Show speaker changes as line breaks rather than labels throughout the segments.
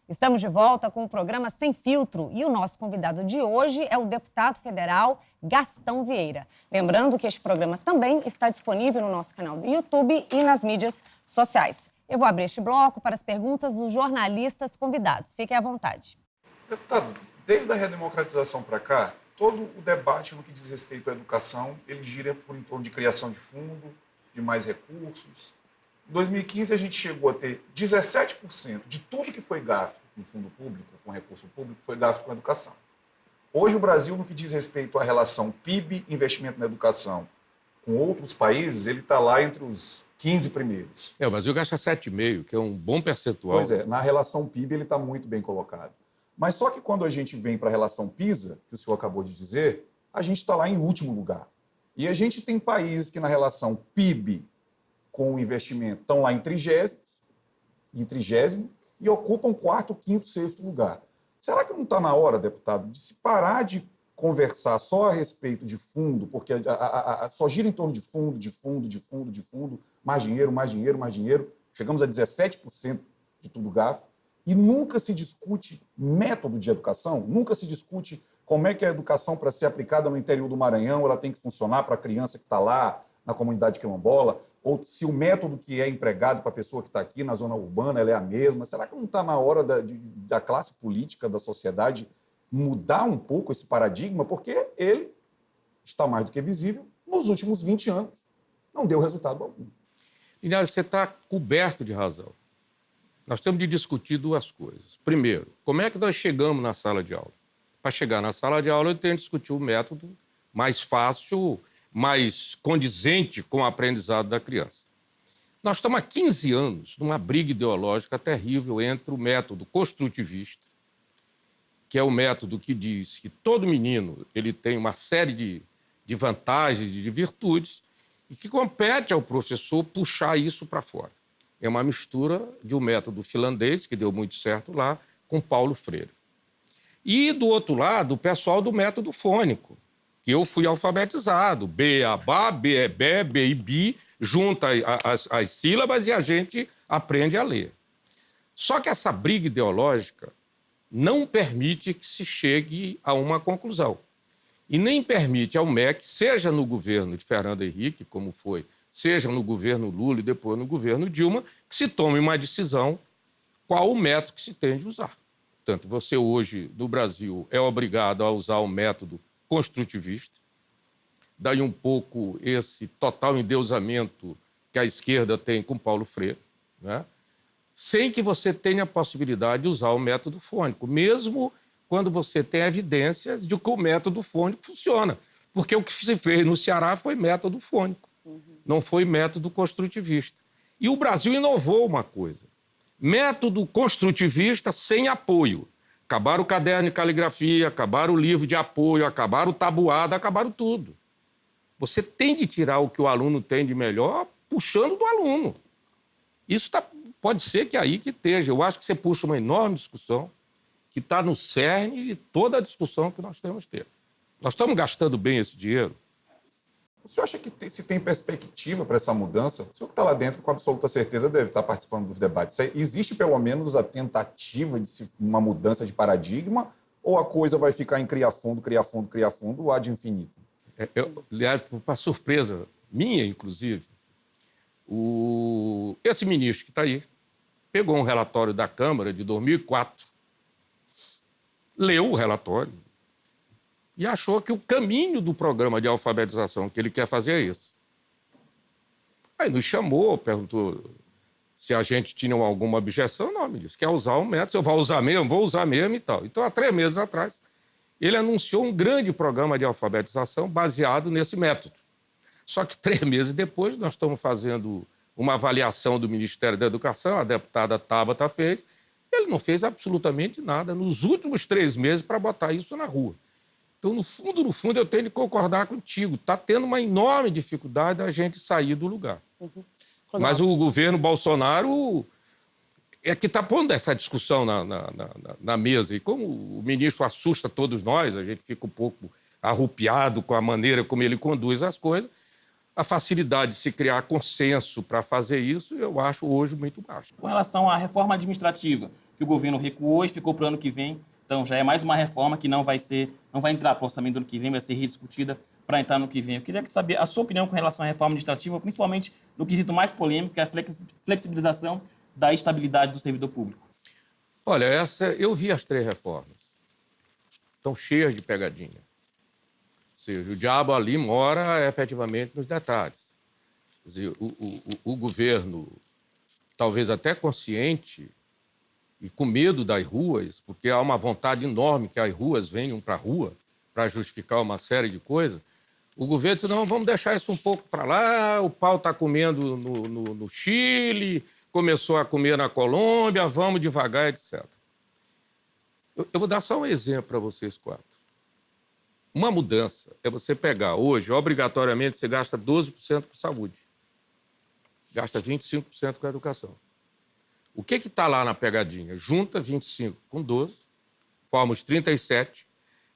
Estamos de volta com o programa Sem Filtro e o nosso convidado de hoje é o deputado federal Gastão Vieira. Lembrando que este programa também está disponível no nosso canal do YouTube e nas mídias sociais. Eu vou abrir este bloco para as perguntas dos jornalistas convidados. Fiquem à vontade.
Deputado, desde a redemocratização para cá, todo o debate no que diz respeito à educação, ele gira em torno de criação de fundo, de mais recursos. Em 2015, a gente chegou a ter 17% de tudo que foi gasto com fundo público, com recurso público, foi gasto com educação. Hoje, o Brasil, no que diz respeito à relação PIB, investimento na educação, com outros países, ele está lá entre os 15 primeiros.
O Brasil gasta 7,5%, que é um bom percentual.
Pois é, na relação PIB ele está muito bem colocado. Mas só que quando a gente vem para a relação PISA, que o senhor acabou de dizer, a gente está lá em último lugar. E a gente tem países que na relação PIB com o investimento estão lá em 30º e ocupam 4º, 5º, 6º lugar. Será que não está na hora, deputado, de se parar de conversar só a respeito de fundo, porque só gira em torno de fundo, mais dinheiro, mais dinheiro, mais dinheiro. Chegamos a 17% de tudo gasto. E nunca se discute método de educação, nunca se discute como é que a educação, para ser aplicada no interior do Maranhão, ela tem que funcionar para a criança que está lá na comunidade quilombola, ou se o método que é empregado para a pessoa que está aqui na zona urbana ela é a mesma. Será que não está na hora da classe política, da sociedade, mudar um pouco esse paradigma? Porque ele está mais do que visível nos últimos 20 anos. Não deu resultado algum.
Linhares, você está coberto de razão. Nós temos de discutir duas coisas. Primeiro, como é que nós chegamos na sala de aula? Para chegar na sala de aula, eu tenho que discutir o método mais fácil, mais condizente com o aprendizado da criança. Nós estamos há 15 anos numa briga ideológica terrível entre o método construtivista, que é o método que diz que todo menino ele tem uma série de vantagens, de virtudes, e que compete ao professor puxar isso para fora. É uma mistura de um método finlandês, que deu muito certo lá, com Paulo Freire. E, do outro lado, o pessoal do método fônico, que eu fui alfabetizado. B é abá, B é bé, B e bi, junta as sílabas e a gente aprende a ler. Só que essa briga ideológica não permite que se chegue a uma conclusão. E nem permite ao MEC, seja no governo de Fernando Henrique, como foi, seja no governo Lula e depois no governo Dilma, que se tome uma decisão qual o método que se tem de usar. Portanto, você hoje, no Brasil, é obrigado a usar o método construtivista, daí um pouco esse total endeusamento que a esquerda tem com Paulo Freire, né? Sem que você tenha a possibilidade de usar o método fônico, mesmo quando você tem evidências de que o método fônico funciona. Porque o que se fez no Ceará foi método fônico. Não foi método construtivista. E o Brasil inovou uma coisa. Método construtivista sem apoio. Acabaram o caderno de caligrafia, acabaram o livro de apoio, acabaram o tabuado, acabaram tudo. Você tem de tirar o que o aluno tem de melhor puxando do aluno. Isso pode ser que aí que esteja. Eu acho que você puxa uma enorme discussão que está no cerne de toda a discussão que nós temos que ter. Nós estamos gastando bem esse dinheiro?
O senhor acha que se tem perspectiva para essa mudança? O senhor que está lá dentro, com absoluta certeza, deve estar participando dos debates. Existe, pelo menos, a tentativa de uma mudança de paradigma ou a coisa vai ficar em criar fundo, ad infinito?
Aliás, para surpresa minha, inclusive, esse ministro que está aí pegou um relatório da Câmara de 2004, leu o relatório, e achou que o caminho do programa de alfabetização que ele quer fazer é esse. Aí nos chamou, perguntou se a gente tinha alguma objeção. Não, me disse, quer usar o método, eu vou usar mesmo, vou usar mesmo e tal. Então, há 3 meses atrás, ele anunciou um grande programa de alfabetização baseado nesse método. Só que 3 meses depois, nós estamos fazendo uma avaliação do Ministério da Educação, a deputada Tabata fez, ele não fez absolutamente nada nos últimos 3 meses para botar isso na rua. Então, no fundo, eu tenho de concordar contigo. Está tendo uma enorme dificuldade da gente sair do lugar. Mas o governo Bolsonaro é que está pondo essa discussão na mesa. E como o ministro assusta todos nós, a gente fica um pouco arrupiado com a maneira como ele conduz as coisas, a facilidade de se criar consenso para fazer isso, eu acho hoje muito baixa.
Com relação à reforma administrativa, que o governo recuou e ficou para o ano que vem. Então, já é mais uma reforma que não vai entrar para o orçamento do ano que vem, vai ser rediscutida para entrar no que vem. Eu queria saber a sua opinião com relação à reforma administrativa, principalmente no quesito mais polêmico, que é a flexibilização da estabilidade do servidor público.
Olha, eu vi as 3 reformas. Estão cheias de pegadinha. Ou seja, o diabo ali mora efetivamente nos detalhes. Quer dizer, o governo, talvez até consciente e com medo das ruas, porque há uma vontade enorme que as ruas venham para a rua para justificar uma série de coisas, o governo disse, não, vamos deixar isso um pouco para lá, o pau está comendo no Chile, começou a comer na Colômbia, vamos devagar, etc. Eu vou dar só um exemplo para vocês 4. Uma mudança é você pegar hoje, obrigatoriamente, você gasta 12% com saúde. Gasta 25% com a educação. O que está lá na pegadinha? Junta 25 com 12, forma os 37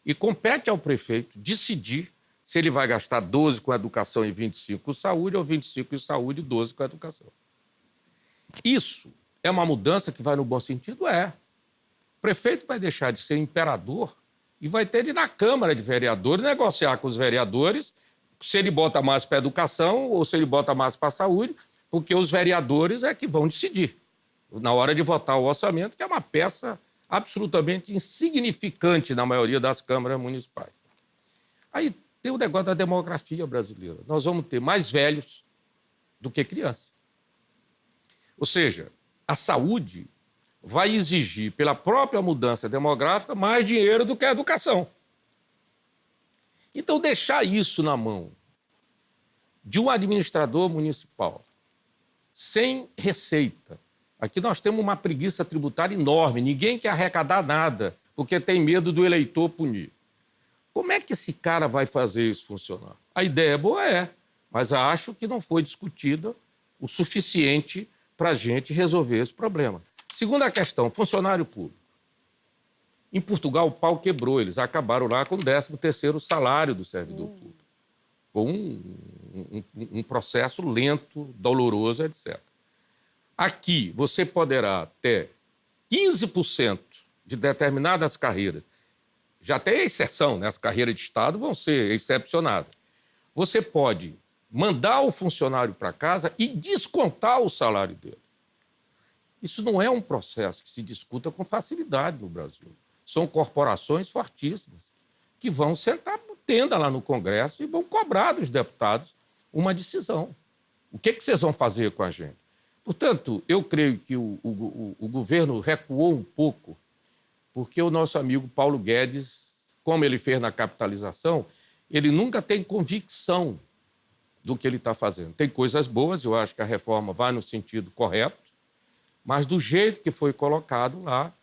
e compete ao prefeito decidir se ele vai gastar 12 com a educação e 25 com saúde ou 25 com saúde e 12 com a educação. Isso é uma mudança que vai no bom sentido? É. O prefeito vai deixar de ser imperador e vai ter de ir na Câmara de Vereadores negociar com os vereadores se ele bota mais para a educação ou se ele bota mais para a saúde, porque os vereadores é que vão decidir na hora de votar o orçamento, que é uma peça absolutamente insignificante na maioria das câmaras municipais. Aí tem o negócio da demografia brasileira. Nós vamos ter mais velhos do que crianças. Ou seja, a saúde vai exigir, pela própria mudança demográfica, mais dinheiro do que a educação. Então, deixar isso na mão de um administrador municipal, sem receita. Aqui nós temos uma preguiça tributária enorme, ninguém quer arrecadar nada, porque tem medo do eleitor punir. Como é que esse cara vai fazer isso funcionar? A ideia é boa, mas acho que não foi discutida o suficiente para a gente resolver esse problema. Segunda questão, funcionário público. Em Portugal, o pau quebrou, eles acabaram lá com o 13º salário do servidor público. Foi um processo lento, doloroso, etc. Aqui, você poderá ter 15% de determinadas carreiras. Já tem exceção, né? As carreiras de Estado vão ser excepcionadas. Você pode mandar o funcionário para casa e descontar o salário dele. Isso não é um processo que se discuta com facilidade no Brasil. São corporações fortíssimas que vão sentar tenda lá no Congresso e vão cobrar dos deputados uma decisão. O que vocês vão fazer com a gente? Portanto, eu creio que o governo recuou um pouco, porque o nosso amigo Paulo Guedes, como ele fez na capitalização, ele nunca tem convicção do que ele está fazendo. Tem coisas boas, eu acho que a reforma vai no sentido correto, mas do jeito que foi colocado lá,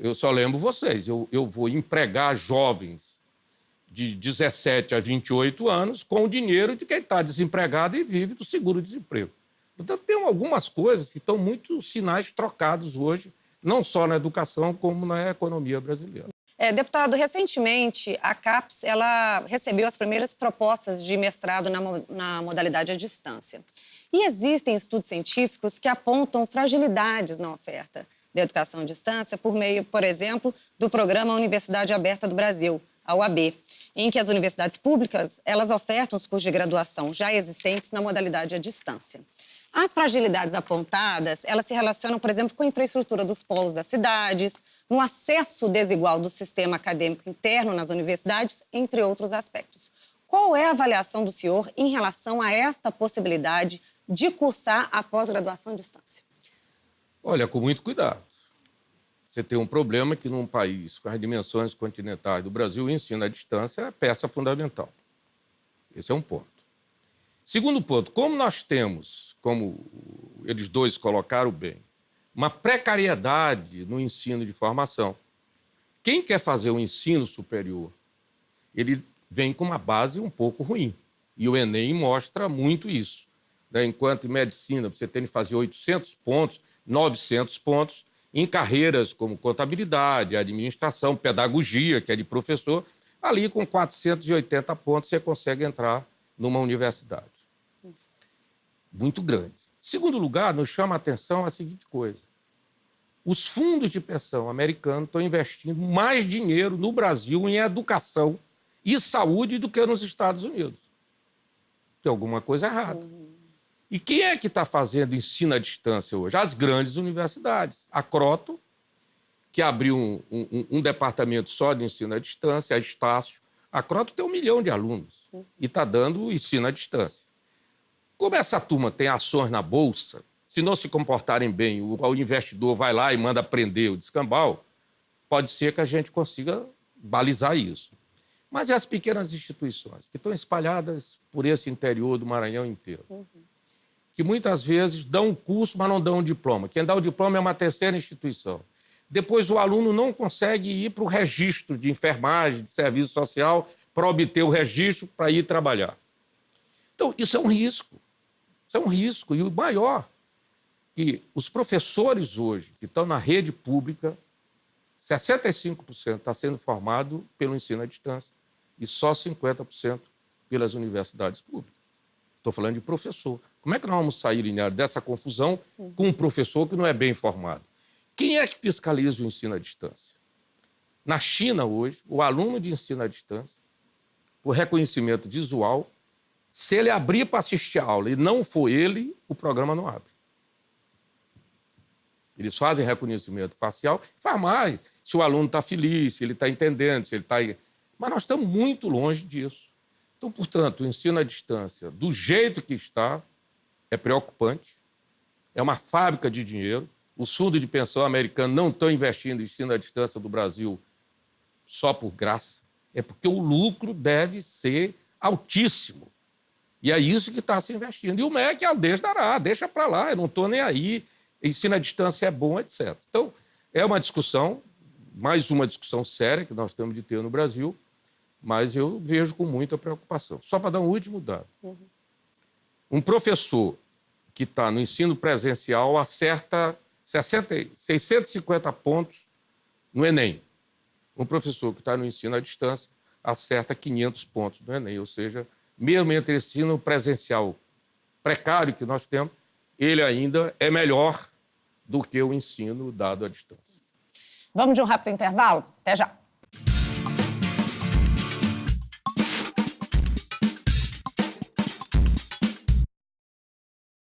eu só lembro vocês, eu vou empregar jovens de 17 a 28 anos com o dinheiro de quem está desempregado e vive do seguro-desemprego. Portanto, tem algumas coisas que estão muito sinais trocados hoje, não só na educação, como na economia brasileira.
Deputado, recentemente a CAPES ela recebeu as primeiras propostas de mestrado na modalidade à distância. E existem estudos científicos que apontam fragilidades na oferta da educação à distância por meio, por exemplo, do programa Universidade Aberta do Brasil, a UAB, em que as universidades públicas elas ofertam os cursos de graduação já existentes na modalidade à distância. As fragilidades apontadas, elas se relacionam, por exemplo, com a infraestrutura dos polos das cidades, no acesso desigual do sistema acadêmico interno nas universidades, entre outros aspectos. Qual é a avaliação do senhor em relação a esta possibilidade de cursar a pós-graduação à distância?
Olha, com muito cuidado. Você tem um problema que, num país com as dimensões continentais do Brasil, o ensino à distância é peça fundamental. Esse é um ponto. Segundo ponto, como nós temos, como eles dois colocaram bem, uma precariedade no ensino de formação. Quem quer fazer um ensino superior, ele vem com uma base um pouco ruim. E o Enem mostra muito isso. Enquanto em medicina você tem que fazer 800 pontos, 900 pontos, em carreiras como contabilidade, administração, pedagogia, que é de professor, ali com 480 pontos você consegue entrar numa universidade. Muito grande. Segundo lugar, nos chama a atenção a seguinte coisa. Os fundos de pensão americanos estão investindo mais dinheiro no Brasil em educação e saúde do que nos Estados Unidos. Tem alguma coisa errada. E quem é que está fazendo ensino à distância hoje? As grandes universidades. A Croton, que abriu um departamento só de ensino à distância, a Estácio. A Croton tem 1 milhão de alunos e está dando ensino à distância. Como essa turma tem ações na Bolsa, se não se comportarem bem, o investidor vai lá e manda prender o descambal, pode ser que a gente consiga balizar isso. Mas e as pequenas instituições que estão espalhadas por esse interior do Maranhão inteiro? Que muitas vezes dão um curso, mas não dão um diploma. Quem dá o diploma é uma terceira instituição. Depois o aluno não consegue ir para o registro de enfermagem, de serviço social, para obter o registro para ir trabalhar. Então, isso é um risco. Isso é um risco. E o maior, que os professores hoje, que estão na rede pública, 65% está sendo formado pelo ensino à distância e só 50% pelas universidades públicas. Estou falando de professor. Como é que nós vamos sair, Linhares, dessa confusão com um professor que não é bem formado? Quem é que fiscaliza o ensino à distância? Na China, hoje, o aluno de ensino à distância, por reconhecimento visual, se ele abrir para assistir a aula e não for ele, o programa não abre. Eles fazem reconhecimento facial, faz mais. Se o aluno está feliz, se ele está entendendo, se ele está... Mas nós estamos muito longe disso. Então, portanto, o ensino à distância, do jeito que está, é preocupante. É uma fábrica de dinheiro. Os fundos de pensão americanos não estão investindo em ensino à distância do Brasil só por graça. É porque o lucro deve ser altíssimo. E é isso que está se investindo. E o MEC, deixa para lá, eu não estou nem aí. Ensino à distância é bom, etc. Então, é uma discussão, mais uma discussão séria que nós temos de ter no Brasil, mas eu vejo com muita preocupação. Só para dar um último dado. Um professor que está no ensino presencial acerta 650 pontos no Enem. Um professor que está no ensino à distância acerta 500 pontos no Enem, ou seja, mesmo entre ensino presencial precário que nós temos, ele ainda é melhor do que o ensino dado à distância.
Vamos de um rápido intervalo? Até já.